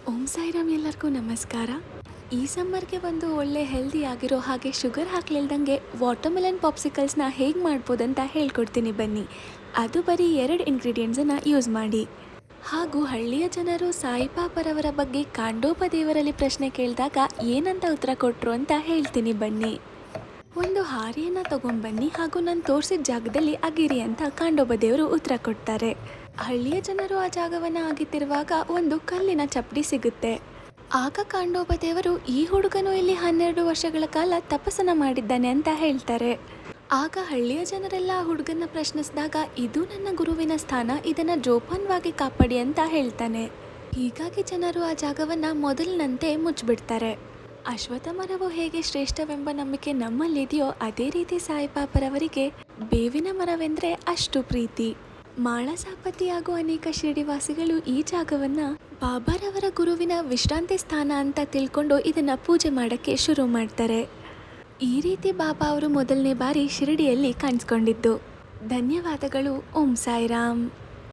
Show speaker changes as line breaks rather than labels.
ಓಂ ಸಾಯಿರಾಮ್, ಎಲ್ಲರಿಗೂ ನಮಸ್ಕಾರ. ಈ ಸಮ್ಮರ್ಗೆ ಒಂದು ಒಳ್ಳೆ ಹೆಲ್ದಿ ಆಗಿರೋ ಹಾಗೆ ಶುಗರ್ ಹಾಕ್ಲಿಲ್ದಂಗೆ ವಾಟರ್ಮೆಲನ್ ಪಾಪ್ಸಿಕಲ್ಸ್ನ ಹೇಗೆ ಮಾಡ್ಬೋದಂತ ಹೇಳ್ಕೊಡ್ತೀನಿ ಬನ್ನಿ. ಅದು ಬರೀ 2 ಇಂಗ್ರೀಡಿಯೆಂಟ್ಸನ್ನು ಯೂಸ್ ಮಾಡಿ. ಹಾಗೂ ಹಳ್ಳಿಯ ಜನರು ಸಾಯಿಪಾಪರವರ ಬಗ್ಗೆ ಕಾಂಡೋಪದೇವರಲ್ಲಿ ಪ್ರಶ್ನೆ ಕೇಳಿದಾಗ ಏನಂತ ಉತ್ತರ ಕೊಟ್ಟರು ಅಂತ ಹೇಳ್ತೀನಿ ಬನ್ನಿ. ಒಂದು ಹಾರಿಯನ್ನು ತಗೊಂಡ್ಬನ್ನಿ ಹಾಗೂ ನಾನು ತೋರಿಸಿದ ಜಾಗದಲ್ಲಿ ಅಗಿರಿ ಅಂತ ಕಾಂಡೋಬದೇವರು ಉತ್ತರ ಕೊಡ್ತಾರೆ. ಹಳ್ಳಿಯ ಜನರು ಆ ಜಾಗವನ್ನು ಅಗಿತಿರುವಾಗ ಒಂದು ಕಲ್ಲಿನ ಚಪ್ಪಡಿ ಸಿಗುತ್ತೆ. ಆಗ ಕಾಂಡೋಬದೇವರು ಈ ಹುಡುಗನು ಇಲ್ಲಿ 12 ವರ್ಷಗಳ ಕಾಲ ತಪಸ್ಸನ್ನು ಮಾಡಿದ್ದಾನೆ ಅಂತ ಹೇಳ್ತಾರೆ. ಆಗ ಹಳ್ಳಿಯ ಜನರೆಲ್ಲ ಆ ಹುಡುಗನ ಪ್ರಶ್ನಿಸಿದಾಗ ಇದು ನನ್ನ ಗುರುವಿನ ಸ್ಥಾನ, ಇದನ್ನು ಜೋಪಾನವಾಗಿ ಕಾಪಾಡಿ ಅಂತ ಹೇಳ್ತಾನೆ. ಹೀಗಾಗಿ ಜನರು ಆ ಜಾಗವನ್ನು ಮೊದಲಿನಂತೆ ಮುಚ್ಚಿಬಿಡ್ತಾರೆ. ಅಶ್ವತ್ಥ ಮರವು ಹೇಗೆ ಶ್ರೇಷ್ಠವೆಂಬ ನಂಬಿಕೆ ನಮ್ಮಲ್ಲಿದೆಯೋ ಅದೇ ರೀತಿ ಸಾಯಿಪಾಪರವರಿಗೆ ಬೇವಿನ ಮರವೆಂದರೆ ಅಷ್ಟು ಪ್ರೀತಿ. ಮಾಳಸಾಪತಿ ಹಾಗೂ ಅನೇಕ ಶಿರಡಿವಾಸಿಗಳು ಈ ಜಾಗವನ್ನು ಬಾಬಾರವರ ಗುರುವಿನ ವಿಶ್ರಾಂತಿ ಸ್ಥಾನ ಅಂತ ತಿಳ್ಕೊಂಡು ಇದನ್ನು ಪೂಜೆ ಮಾಡೋಕ್ಕೆ ಶುರು ಮಾಡ್ತಾರೆ. ಈ ರೀತಿ ಬಾಬಾ ಅವರು ಮೊದಲನೇ ಬಾರಿ ಶಿರಡಿಯಲ್ಲಿ ಕಾಣಿಸ್ಕೊಂಡಿದ್ದು. ಧನ್ಯವಾದಗಳು. ಓಂ ಸಾಯಿರಾಮ್.